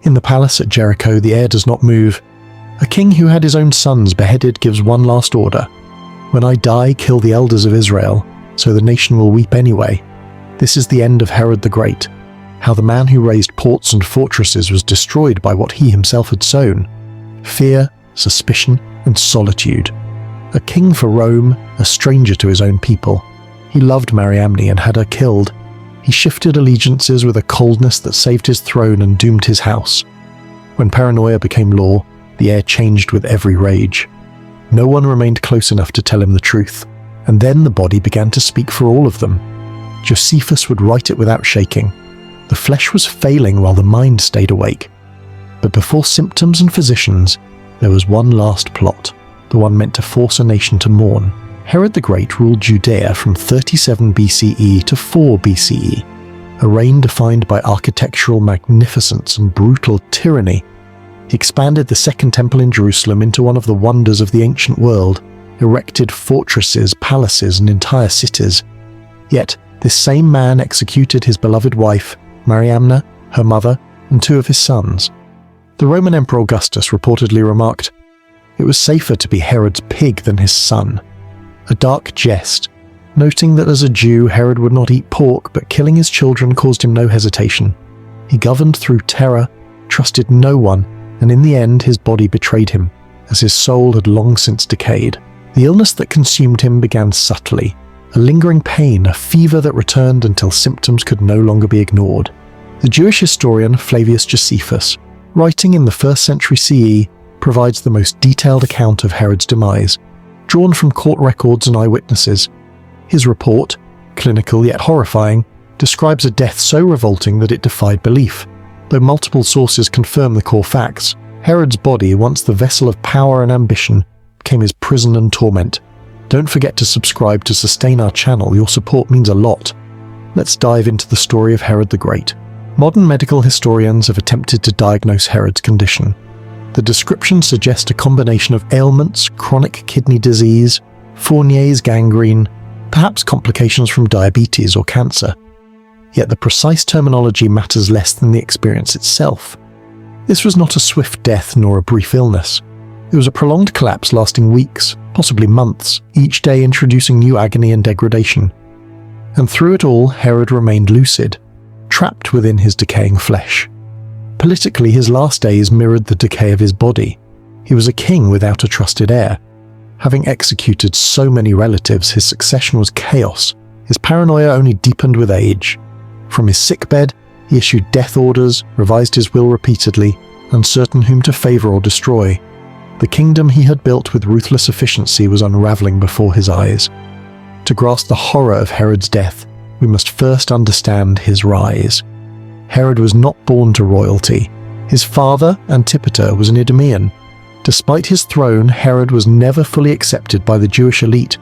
In the palace at Jericho, the air does not move. A king who had his own sons beheaded gives one last order. When I die, kill the elders of Israel, so the nation will weep anyway. This is the end of Herod the Great, how the man who raised ports and fortresses was destroyed by what he himself had sown. Fear, suspicion, and solitude. A king for Rome, a stranger to his own people. He loved Mariamne and had her killed. He shifted allegiances with a coldness that saved his throne and doomed his house. When Paranoia became law, the air changed with every rage. No one remained close enough to tell him the truth, and then the body began to speak for all of them. Josephus would write it without shaking. The flesh was failing while the mind stayed awake. But before symptoms and physicians, there was one last plot, the one meant to force a nation to mourn. Herod the Great ruled Judea from 37 BCE to 4 BCE, a reign defined by architectural magnificence and brutal tyranny. He expanded the Second Temple in Jerusalem into one of the wonders of the ancient world, erected fortresses, palaces, and entire cities. Yet, this same man executed his beloved wife, Mariamne, her mother, and 2 of his sons. The Roman Emperor Augustus reportedly remarked, "It was safer to be Herod's pig than his son," a dark jest, noting that as a Jew Herod would not eat pork, but killing his children caused him no hesitation. He governed through terror, trusted no one, and in the end his body betrayed him, as his soul had long since decayed. The illness that consumed him began subtly, a lingering pain, a fever that returned until symptoms could no longer be ignored. The Jewish historian Flavius Josephus, writing in the 1st century CE, provides the most detailed account of Herod's demise, drawn from court records and eyewitnesses. His report, clinical yet horrifying, describes a death so revolting that it defied belief. Though multiple sources confirm the core facts, Herod's body, once the vessel of power and ambition, became his prison and torment. Don't forget to subscribe to sustain our channel, your support means a lot. Let's dive into the story of Herod the Great. Modern medical historians have attempted to diagnose Herod's condition. The descriptions suggest a combination of ailments, chronic kidney disease, Fournier's gangrene, perhaps complications from diabetes or cancer. Yet the precise terminology matters less than the experience itself. This was not a swift death nor a brief illness. It was a prolonged collapse lasting weeks, possibly months, each day introducing new agony and degradation. And through it all, Herod remained lucid, trapped within his decaying flesh. Politically, his last days mirrored the decay of his body. He was a king without a trusted heir. Having executed so many relatives, his succession was chaos. His paranoia only deepened with age. From his sickbed, he issued death orders, revised his will repeatedly, uncertain whom to favor or destroy. The kingdom he had built with ruthless efficiency was unraveling before his eyes. To grasp the horror of Herod's death, we must first understand his rise. Herod was not born to royalty. His father, Antipater, was an Idumean. Despite his throne, Herod was never fully accepted by the Jewish elite.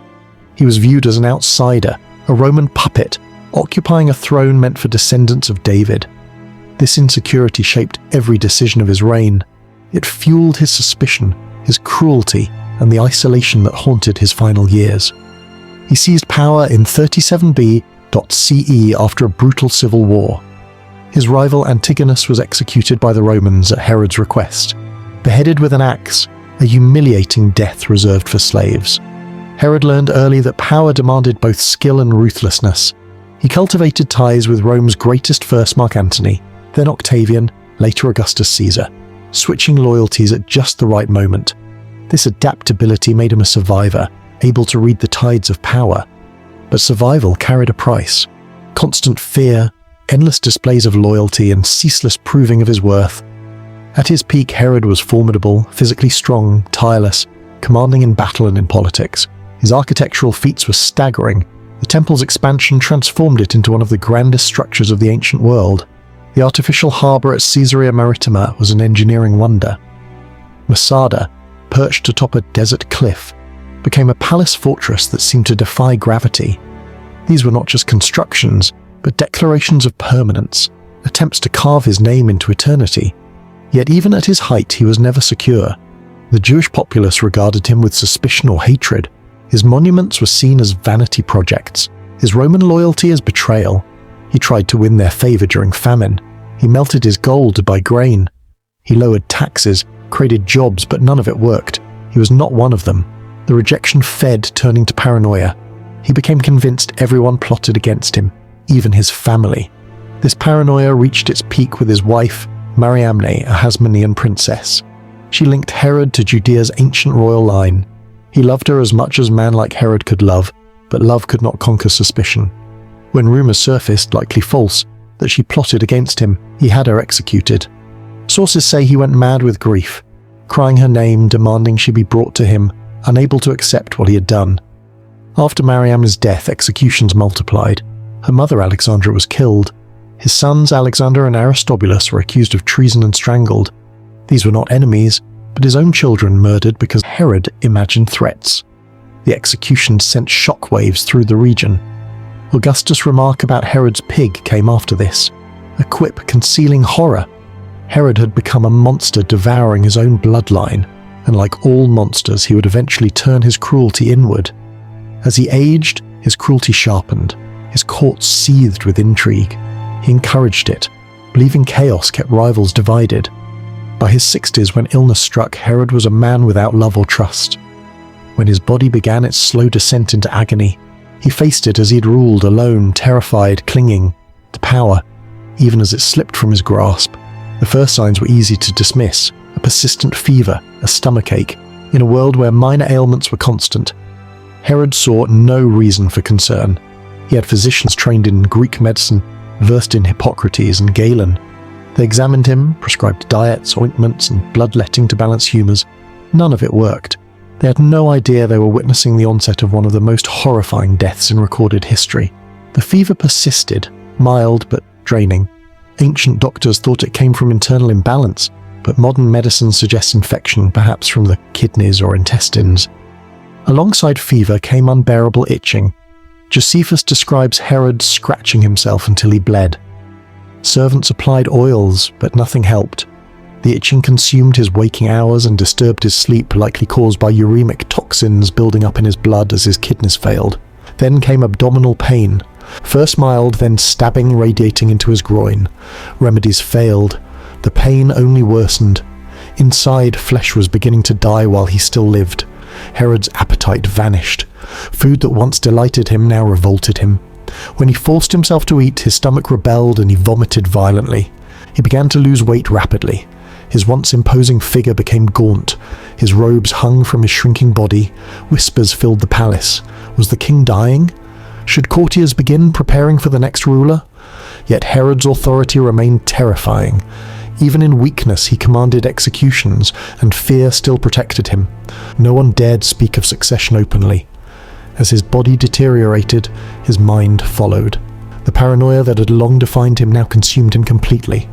He was viewed as an outsider, a Roman puppet, occupying a throne meant for descendants of David. This insecurity shaped every decision of his reign. It fueled his suspicion, his cruelty, and the isolation that haunted his final years. He seized power in 37b.CE after a brutal civil war. His rival Antigonus was executed by the Romans at Herod's request, beheaded with an axe, a humiliating death reserved for slaves. Herod learned early that power demanded both skill and ruthlessness. He cultivated ties with Rome's greatest first, Mark Antony, then Octavian, later Augustus Caesar, switching loyalties at just the right moment. This adaptability made him a survivor, able to read the tides of power. But survival carried a price. Constant fear, endless displays of loyalty, and ceaseless proving of his worth. At his peak, Herod was formidable, physically strong, tireless, commanding in battle and in politics. His architectural feats were staggering. The temple's expansion transformed it into one of the grandest structures of the ancient world. The artificial harbour at Caesarea Maritima was an engineering wonder. Masada, perched atop a desert cliff, became a palace fortress that seemed to defy gravity. These were not just constructions, but declarations of permanence, attempts to carve his name into eternity. Yet even at his height, he was never secure. The Jewish populace regarded him with suspicion or hatred. His monuments were seen as vanity projects, his Roman loyalty as betrayal. He tried to win their favor during famine. He melted his gold to buy grain, He lowered taxes, created jobs, but none of it worked. He was not one of them. The rejection fed, turning to paranoia. He became convinced everyone plotted against him, even his family. This paranoia reached its peak with his wife, Mariamne, a Hasmonean princess. She linked Herod to Judea's ancient royal line. He loved her as much as man like Herod could love, but love could not conquer suspicion. When rumors surfaced, likely false, that she plotted against him, he had her executed. Sources say he went mad with grief, crying her name, demanding she be brought to him, unable to accept what he had done. After Mariamne's death, executions multiplied. Her mother Alexandra was killed. His sons Alexander and Aristobulus were accused of treason and strangled. These were not enemies, but his own children murdered because Herod imagined threats. The executions sent shockwaves through the region. Augustus' remark about Herod's pig came after this, a quip concealing horror. Herod had become a monster devouring his own bloodline, and like all monsters, he would eventually turn his cruelty inward. As he aged, his cruelty sharpened. His court seethed with intrigue. He encouraged it, believing chaos kept rivals divided. By his 60s, when illness struck, Herod was a man without love or trust. When his body began its slow descent into agony, he faced it as he had ruled, alone, terrified, clinging to power, even as it slipped from his grasp. The first signs were easy to dismiss: a persistent fever, a stomachache. In a world where minor ailments were constant, Herod saw no reason for concern. He had physicians trained in Greek medicine, versed in Hippocrates and Galen. They examined him, prescribed diets, ointments, and bloodletting to balance humours. None of it worked. They had no idea they were witnessing the onset of one of the most horrifying deaths in recorded history. The fever persisted, mild but draining. Ancient doctors thought it came from internal imbalance, but modern medicine suggests infection, perhaps from the kidneys or intestines. Alongside fever came unbearable itching. Josephus describes Herod scratching himself until he bled. Servants applied oils, but nothing helped. The itching consumed his waking hours and disturbed his sleep, likely caused by uremic toxins building up in his blood as his kidneys failed. Then came abdominal pain, first mild, then stabbing radiating into his groin. Remedies failed. The pain only worsened. Inside, flesh was beginning to die while he still lived. Herod's appetite vanished. Food that once delighted him now revolted him. When he forced himself to eat, his stomach rebelled and he vomited violently. He began to lose weight rapidly. His once imposing figure became gaunt. His robes hung from his shrinking body. Whispers filled the palace. Was the king dying? Should courtiers begin preparing for the next ruler? Yet Herod's authority remained terrifying. Even in weakness he commanded executions, and fear still protected him. No one dared speak of succession openly. As his body deteriorated, his mind followed. The paranoia that had long defined him now consumed him completely.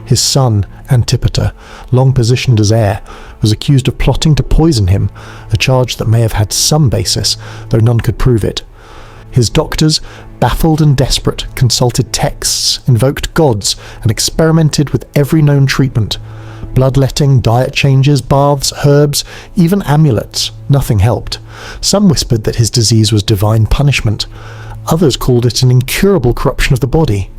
His son, Antipater, long positioned as heir, was accused of plotting to poison him, a charge that may have had some basis, though none could prove it. His doctors, baffled and desperate, consulted texts, invoked gods, and experimented with every known treatment. Bloodletting, diet changes, baths, herbs, even amulets. Nothing helped. Some whispered that his disease was divine punishment. Others called it an incurable corruption of the body.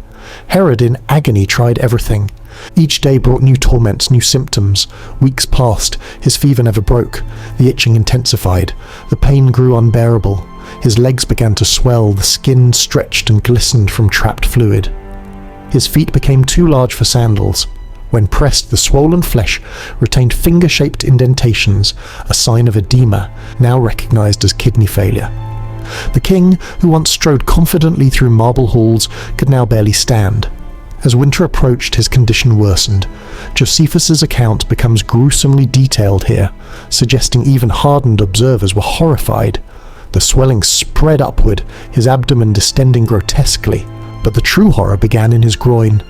Herod, in agony, tried everything. Each day brought new torments, new symptoms. Weeks passed. His fever never broke. The itching intensified. The pain grew unbearable. His legs began to swell. The skin stretched and glistened from trapped fluid. His feet became too large for sandals. When pressed, the swollen flesh retained finger-shaped indentations, a sign of edema, now recognized as kidney failure. The king, who once strode confidently through marble halls, could now barely stand. As winter approached, his condition worsened. Josephus's account becomes gruesomely detailed here, suggesting even hardened observers were horrified. The swelling spread upward, his abdomen distending grotesquely, but the true horror began in his groin.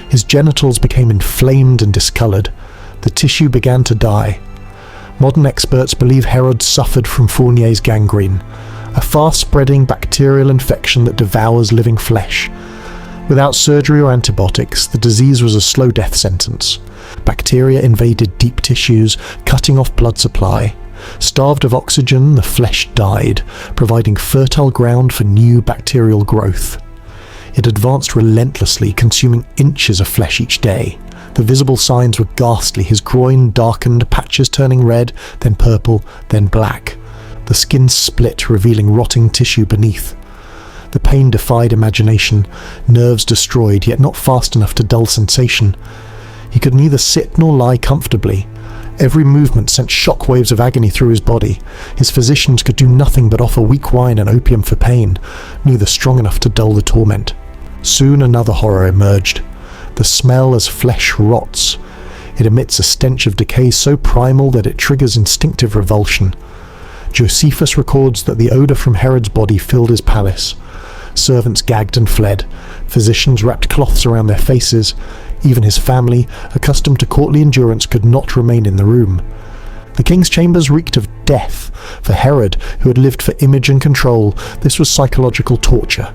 His genitals became inflamed and discolored. The tissue began to die. Modern experts believe Herod suffered from Fournier's gangrene, a fast-spreading bacterial infection that devours living flesh. Without surgery or antibiotics, the disease was a slow death sentence. Bacteria invaded deep tissues, cutting off blood supply. Starved of oxygen, the flesh died, providing fertile ground for new bacterial growth. It advanced relentlessly, consuming inches of flesh each day. The visible signs were ghastly, his groin darkened, patches turning red, then purple, then black. The skin split, revealing rotting tissue beneath. The pain defied imagination, nerves destroyed, yet not fast enough to dull sensation. He could neither sit nor lie comfortably. Every movement sent shockwaves of agony through his body. His physicians could do nothing but offer weak wine and opium for pain, neither strong enough to dull the torment. Soon another horror emerged. The smell as flesh rots. It emits a stench of decay so primal that it triggers instinctive revulsion. Josephus records that the odour from Herod's body filled his palace. Servants gagged and fled. Physicians wrapped cloths around their faces. Even his family, accustomed to courtly endurance, could not remain in the room. The king's chambers reeked of death. For Herod, who had lived for image and control, this was psychological torture.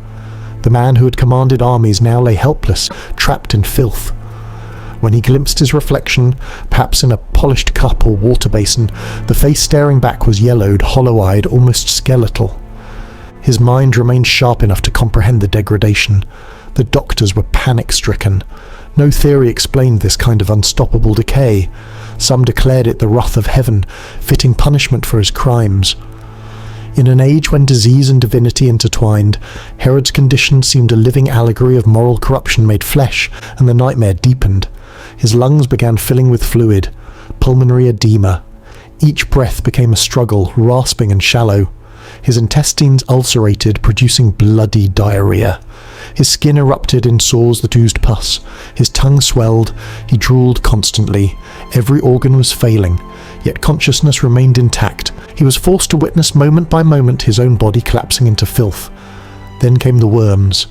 The man who had commanded armies now lay helpless, trapped in filth. When he glimpsed his reflection, perhaps in a polished cup or water basin, the face staring back was yellowed, hollow-eyed, almost skeletal. His mind remained sharp enough to comprehend the degradation. The doctors were panic-stricken. No theory explained this kind of unstoppable decay. Some declared it the wrath of heaven, fitting punishment for his crimes. In an age when disease and divinity intertwined, Herod's condition seemed a living allegory of moral corruption made flesh, and the nightmare deepened. His lungs began filling with fluid, pulmonary edema. Each breath became a struggle, rasping and shallow. His intestines ulcerated, producing bloody diarrhea. His skin erupted in sores that oozed pus. His tongue swelled. He drooled constantly. Every organ was failing, yet consciousness remained intact. He was forced to witness moment by moment his own body collapsing into filth. Then came the worms.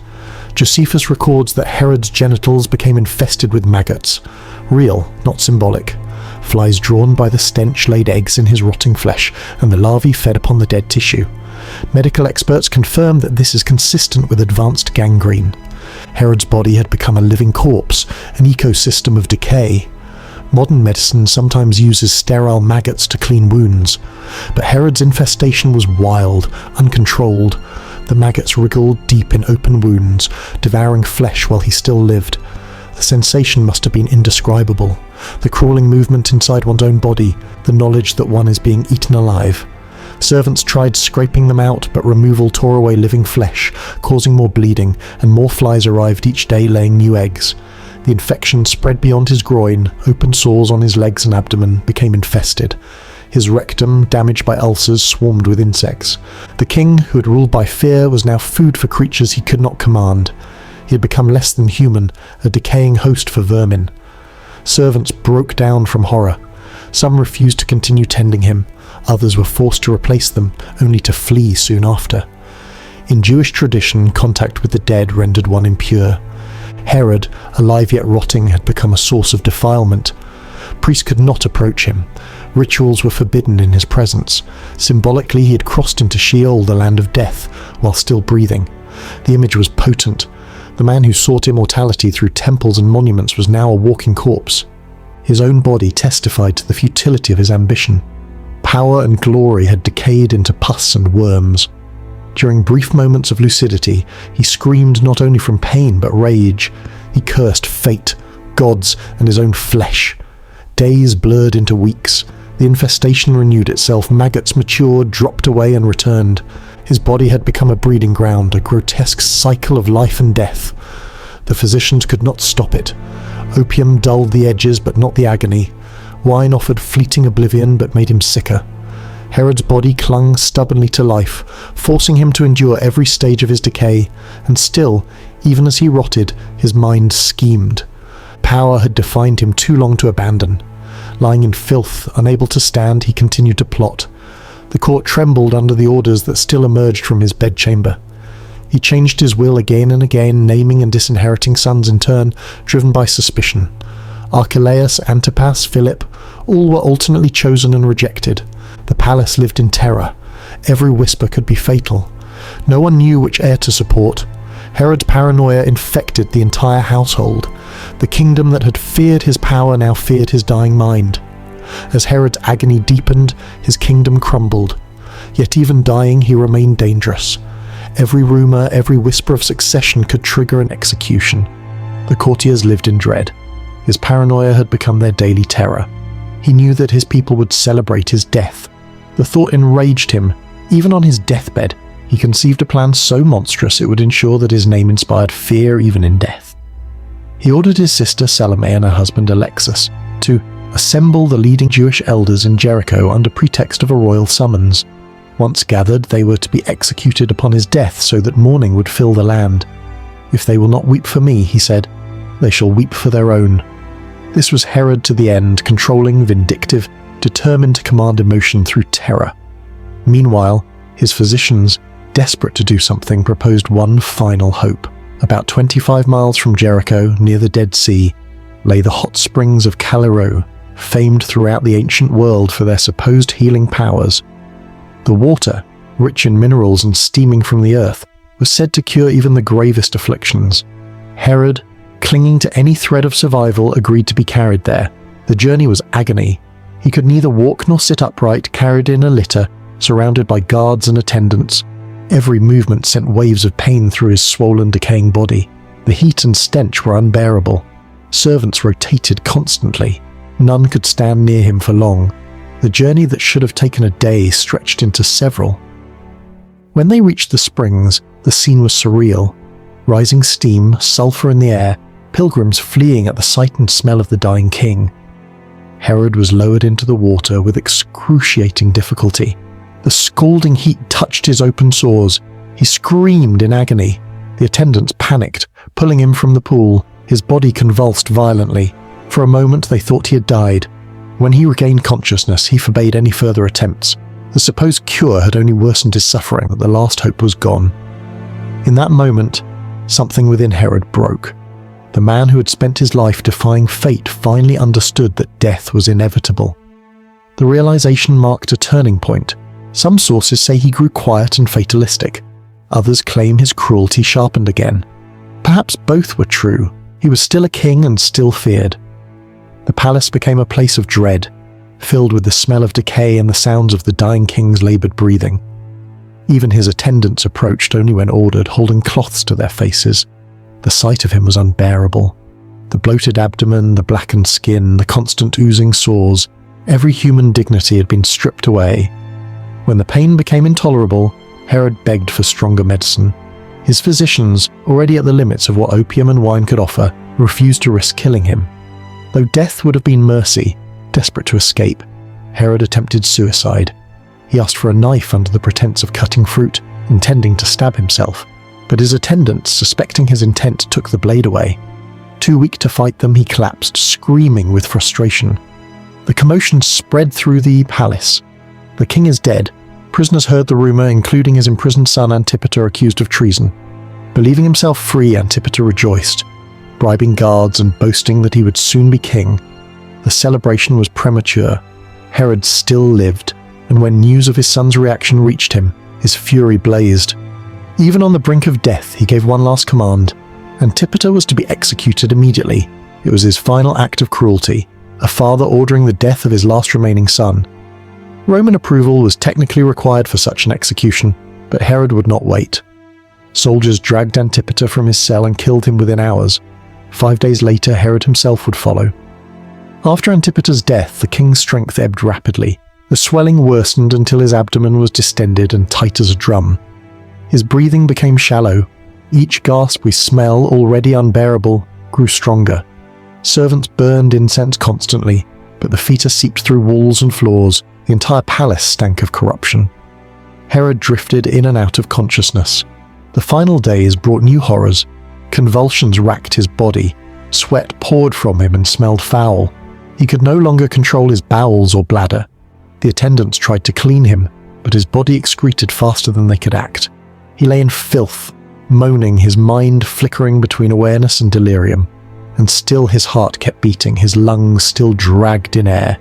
Josephus records that Herod's genitals became infested with maggots. Real, not symbolic. Flies drawn by the stench laid eggs in his rotting flesh, and the larvae fed upon the dead tissue. Medical experts confirm that this is consistent with advanced gangrene. Herod's body had become a living corpse, an ecosystem of decay. Modern medicine sometimes uses sterile maggots to clean wounds, but Herod's infestation was wild, uncontrolled. The maggots wriggled deep in open wounds, devouring flesh while he still lived. The sensation must have been indescribable. The crawling movement inside one's own body, the knowledge that one is being eaten alive. Servants tried scraping them out, but removal tore away living flesh, causing more bleeding, and more flies arrived each day laying new eggs. The infection spread beyond his groin. Open sores on his legs and abdomen became infested. His rectum, damaged by ulcers, swarmed with insects. The king, who had ruled by fear, was now food for creatures he could not command. He had become less than human, a decaying host for vermin. Servants broke down from horror. Some refused to continue tending him. Others were forced to replace them, only to flee soon after. In Jewish tradition, contact with the dead rendered one impure. Herod, alive yet rotting, had become a source of defilement. Priests could not approach him. Rituals were forbidden in his presence. Symbolically, he had crossed into Sheol, the land of death, while still breathing. The image was potent. The man who sought immortality through temples and monuments was now a walking corpse. His own body testified to the futility of his ambition. Power and glory had decayed into pus and worms. During brief moments of lucidity, he screamed not only from pain but rage. He cursed fate, gods, and his own flesh. Days blurred into weeks. The infestation renewed itself. Maggots matured, dropped away, and returned. His body had become a breeding ground, a grotesque cycle of life and death. The physicians could not stop it. Opium dulled the edges, but not the agony. Wine offered fleeting oblivion, but made him sicker. Herod's body clung stubbornly to life, forcing him to endure every stage of his decay, and still, even as he rotted, his mind schemed. Power had defined him too long to abandon. Lying in filth, unable to stand, he continued to plot. The court trembled under the orders that still emerged from his bedchamber. He changed his will again and again, naming and disinheriting sons in turn, driven by suspicion. Archelaus, Antipas, Philip, all were alternately chosen and rejected. The palace lived in terror. Every whisper could be fatal. No one knew which heir to support. Herod's paranoia infected the entire household. The kingdom that had feared his power now feared his dying mind. As Herod's agony deepened, his kingdom crumbled. Yet even dying, he remained dangerous. Every rumour, every whisper of succession could trigger an execution. The courtiers lived in dread. His paranoia had become their daily terror. He knew that his people would celebrate his death. The thought enraged him. Even on his deathbed, he conceived a plan so monstrous it would ensure that his name inspired fear even in death. He ordered his sister Salome and her husband Alexis to assemble the leading Jewish elders in Jericho under pretext of a royal summons. Once gathered, they were to be executed upon his death so that mourning would fill the land. "If they will not weep for me," he said, "they shall weep for their own." This was Herod to the end, controlling, vindictive, determined to command emotion through terror. Meanwhile, his physicians, desperate to do something, proposed one final hope. About 25 miles from Jericho, near the Dead Sea, lay the hot springs of Calero, famed throughout the ancient world for their supposed healing powers. The water, rich in minerals and steaming from the earth, was said to cure even the gravest afflictions. Herod, clinging to any thread of survival, agreed to be carried there. The journey was agony. He could neither walk nor sit upright, carried in a litter, surrounded by guards and attendants. Every movement sent waves of pain through his swollen, decaying body. The heat and stench were unbearable. Servants rotated constantly. None could stand near him for long. The journey that should have taken a day stretched into several. When they reached the springs, the scene was surreal. Rising steam, sulfur in the air, pilgrims fleeing at the sight and smell of the dying king. Herod was lowered into the water with excruciating difficulty. The scalding heat touched his open sores. He screamed in agony. The attendants panicked, pulling him from the pool. His body convulsed violently. For a moment they thought he had died. When he regained consciousness, he forbade any further attempts. The supposed cure had only worsened his suffering, but the last hope was gone. In that moment, something within Herod broke. The man who had spent his life defying fate finally understood that death was inevitable. The realization marked a turning point. Some sources say he grew quiet and fatalistic. Others claim his cruelty sharpened again. Perhaps both were true. He was still a king and still feared. The palace became a place of dread, filled with the smell of decay and the sounds of the dying king's labored breathing. Even his attendants approached only when ordered, holding cloths to their faces. The sight of him was unbearable. The bloated abdomen, the blackened skin, the constant oozing sores, every human dignity had been stripped away. When the pain became intolerable, Herod begged for stronger medicine. His physicians, already at the limits of what opium and wine could offer, refused to risk killing him. Though death would have been mercy, desperate to escape, Herod attempted suicide. He asked for a knife under the pretense of cutting fruit, intending to stab himself. But his attendants, suspecting his intent, took the blade away. Too weak to fight them, he collapsed, screaming with frustration. The commotion spread through the palace. The king is dead. Prisoners heard the rumor, including his imprisoned son Antipater, accused of treason. Believing himself free, Antipater rejoiced, bribing guards and boasting that he would soon be king. The celebration was premature. Herod still lived, and when news of his son's reaction reached him, his fury blazed. Even on the brink of death, he gave one last command. Antipater was to be executed immediately. It was his final act of cruelty, a father ordering the death of his last remaining son. Roman approval was technically required for such an execution, but Herod would not wait. Soldiers dragged Antipater from his cell and killed him within hours. 5 days later, Herod himself would follow. After Antipater's death, the king's strength ebbed rapidly. The swelling worsened until his abdomen was distended and tight as a drum. His breathing became shallow. Each ghastly smell, already unbearable, grew stronger. Servants burned incense constantly, but the fetus seeped through walls and floors. The entire palace stank of corruption. Herod drifted in and out of consciousness. The final days brought new horrors. Convulsions racked his body. Sweat poured from him and smelled foul. He could no longer control his bowels or bladder. The attendants tried to clean him, but his body excreted faster than they could act. He lay in filth, moaning, his mind flickering between awareness and delirium. And still his heart kept beating, his lungs still dragged in air.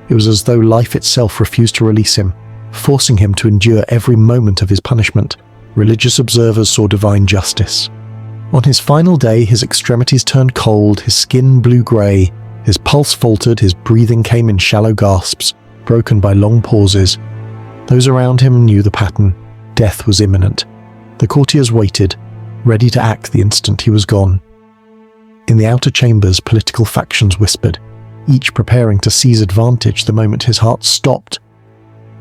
It was as though life itself refused to release him, forcing him to endure every moment of his punishment. Religious observers saw divine justice. On his final day, his extremities turned cold, his skin blue-grey, his pulse faltered, his breathing came in shallow gasps, broken by long pauses. Those around him knew the pattern. Death was imminent. The courtiers waited, ready to act the instant he was gone. In the outer chambers, political factions whispered, each preparing to seize advantage the moment his heart stopped.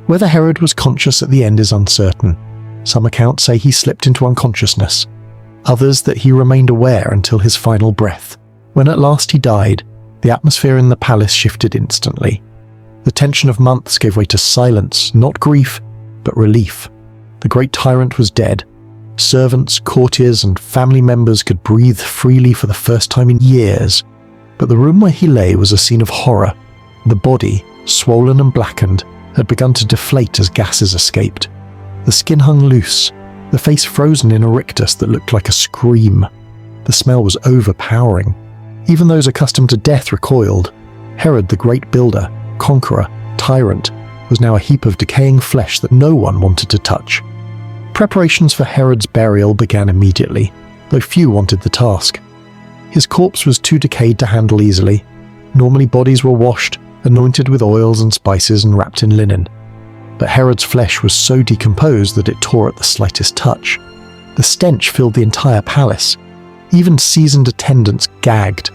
Whether Herod was conscious at the end is uncertain. Some accounts say he slipped into unconsciousness, others that he remained aware until his final breath. When at last he died, the atmosphere in the palace shifted instantly. The tension of months gave way to silence, not grief, but relief. The great tyrant was dead. Servants, courtiers, and family members could breathe freely for the first time in years. But the room where he lay was a scene of horror. The body, swollen and blackened, had begun to deflate as gases escaped. The skin hung loose, the face frozen in a rictus that looked like a scream. The smell was overpowering. Even those accustomed to death recoiled. Herod, the great builder, conqueror, tyrant, was now a heap of decaying flesh that no one wanted to touch. Preparations for Herod's burial began immediately, though few wanted the task. His corpse was too decayed to handle easily. Normally bodies were washed, anointed with oils and spices and wrapped in linen. But Herod's flesh was so decomposed that it tore at the slightest touch. The stench filled the entire palace. Even seasoned attendants gagged.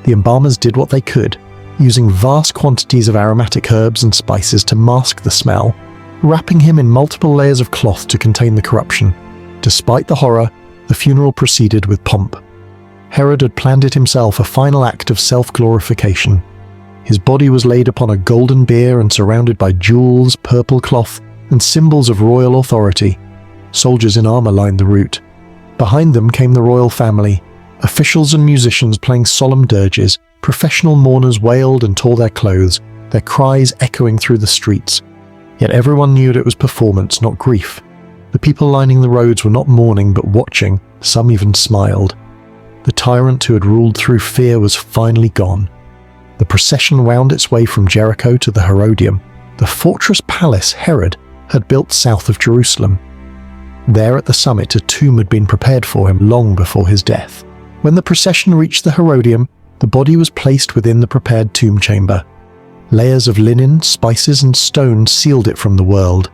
The embalmers did what they could, using vast quantities of aromatic herbs and spices to mask the smell, wrapping him in multiple layers of cloth to contain the corruption. Despite the horror, the funeral proceeded with pomp. Herod had planned it himself, a final act of self-glorification. His body was laid upon a golden bier and surrounded by jewels, purple cloth, and symbols of royal authority. Soldiers in armor lined the route. Behind them came the royal family, officials and musicians playing solemn dirges. Professional mourners wailed and tore their clothes, their cries echoing through the streets. Yet everyone knew that it was performance, not grief. The people lining the roads were not mourning but watching, some even smiled. The tyrant who had ruled through fear was finally gone. The procession wound its way from Jericho to the Herodium, the fortress palace Herod had built south of Jerusalem. There at the summit, a tomb had been prepared for him long before his death. When the procession reached the Herodium, the body was placed within the prepared tomb chamber. Layers of linen, spices, and stone sealed it from the world.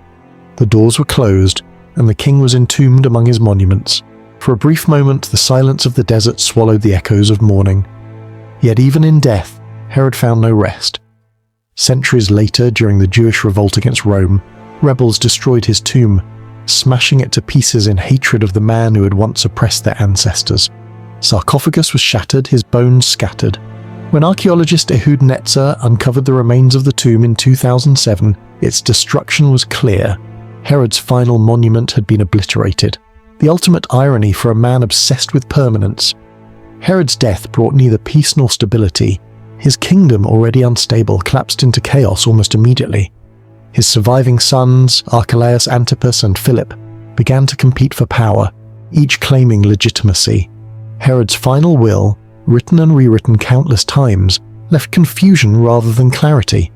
The doors were closed, and the king was entombed among his monuments. For a brief moment, the silence of the desert swallowed the echoes of mourning. Yet even in death, Herod found no rest. Centuries later, during the Jewish revolt against Rome, rebels destroyed his tomb, smashing it to pieces in hatred of the man who had once oppressed their ancestors. Sarcophagus was shattered, his bones scattered. When archaeologist Ehud Netzer uncovered the remains of the tomb in 2007, its destruction was clear. Herod's final monument had been obliterated. The ultimate irony for a man obsessed with permanence. Herod's death brought neither peace nor stability. His kingdom, already unstable, collapsed into chaos almost immediately. His surviving sons, Archelaus, Antipas, and Philip, began to compete for power, each claiming legitimacy. Herod's final will, written and rewritten countless times, left confusion rather than clarity.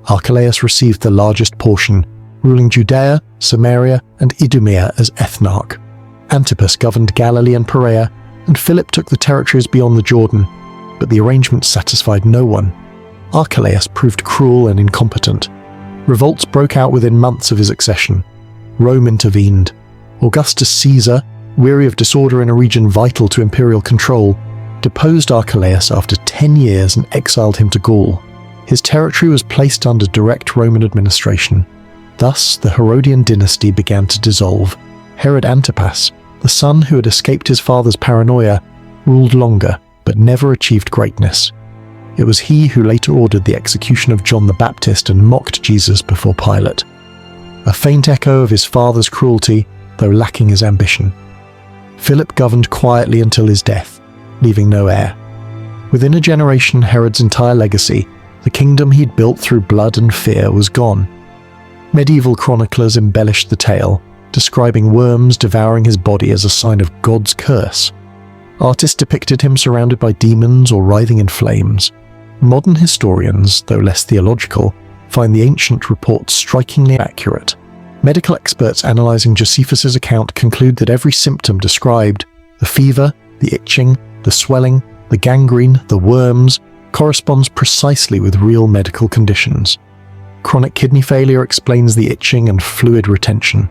Archelaus received the largest portion, ruling Judea, Samaria, and Idumea as ethnarch. Antipas governed Galilee and Perea, and Philip took the territories beyond the Jordan, but the arrangement satisfied no one. Archelaus proved cruel and incompetent. Revolts broke out within months of his accession. Rome intervened. Augustus Caesar, weary of disorder in a region vital to imperial control, deposed Archelaus after 10 years and exiled him to Gaul. His territory was placed under direct Roman administration. Thus, the Herodian dynasty began to dissolve. Herod Antipas, the son who had escaped his father's paranoia, ruled longer, but never achieved greatness. It was he who later ordered the execution of John the Baptist and mocked Jesus before Pilate. A faint echo of his father's cruelty, though lacking his ambition. Philip governed quietly until his death, leaving no heir. Within a generation, Herod's entire legacy, the kingdom he'd built through blood and fear, was gone. Medieval chroniclers embellished the tale, describing worms devouring his body as a sign of God's curse. Artists depicted him surrounded by demons or writhing in flames. Modern historians, though less theological, find the ancient report strikingly accurate. Medical experts analyzing Josephus's account conclude that every symptom described, the fever, the itching, the swelling, the gangrene, the worms, corresponds precisely with real medical conditions. Chronic kidney failure explains the itching and fluid retention.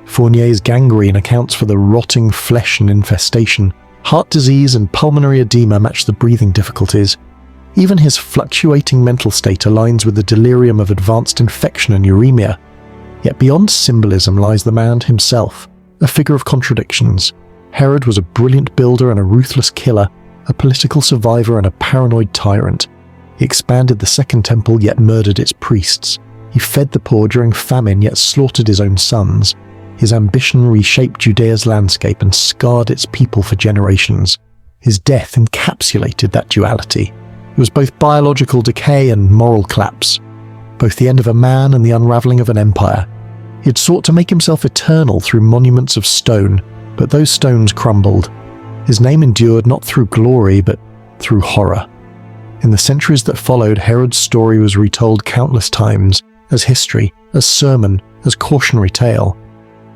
Fournier's gangrene accounts for the rotting flesh and infestation, Heart disease and pulmonary edema match the breathing difficulties. Even his fluctuating mental state aligns with the delirium of advanced infection and uremia. Yet beyond symbolism lies the man himself, a figure of contradictions. Herod was a brilliant builder and a ruthless killer, a political survivor and a paranoid tyrant. He expanded the Second Temple yet murdered its priests. He fed the poor during famine yet slaughtered his own sons. His ambition reshaped Judea's landscape and scarred its people for generations. His death encapsulated that duality. It was both biological decay and moral collapse, both the end of a man and the unraveling of an empire. He had sought to make himself eternal through monuments of stone, but those stones crumbled. His name endured not through glory, but through horror. In the centuries that followed, Herod's story was retold countless times, as history, as sermon, as cautionary tale.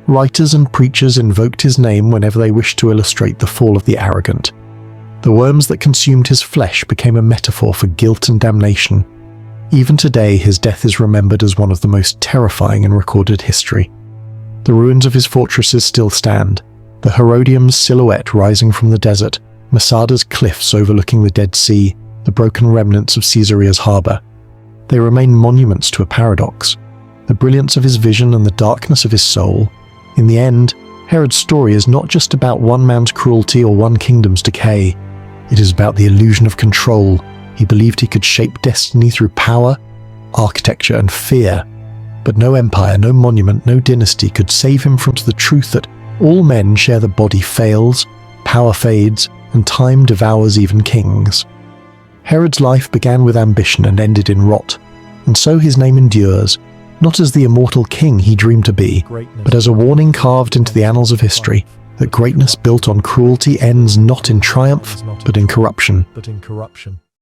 Writers and preachers invoked his name whenever they wished to illustrate the fall of the arrogant. The worms that consumed his flesh became a metaphor for guilt and damnation. Even today, his death is remembered as one of the most terrifying in recorded history. The ruins of his fortresses still stand, the Herodium's silhouette rising from the desert, Masada's cliffs overlooking the Dead Sea, the broken remnants of Caesarea's harbour. They remain monuments to a paradox, the brilliance of his vision and the darkness of his soul. In the end, Herod's story is not just about one man's cruelty or one kingdom's decay. It is about the illusion of control. He believed he could shape destiny through power, architecture, and fear. But no empire, no monument, no dynasty could save him from the truth that all men share the body fails, power fades, and time devours even kings. Herod's life began with ambition and ended in rot, and so his name endures, not as the immortal king he dreamed to be, but as a warning carved into the annals of history that greatness built on cruelty ends not in triumph, but in corruption.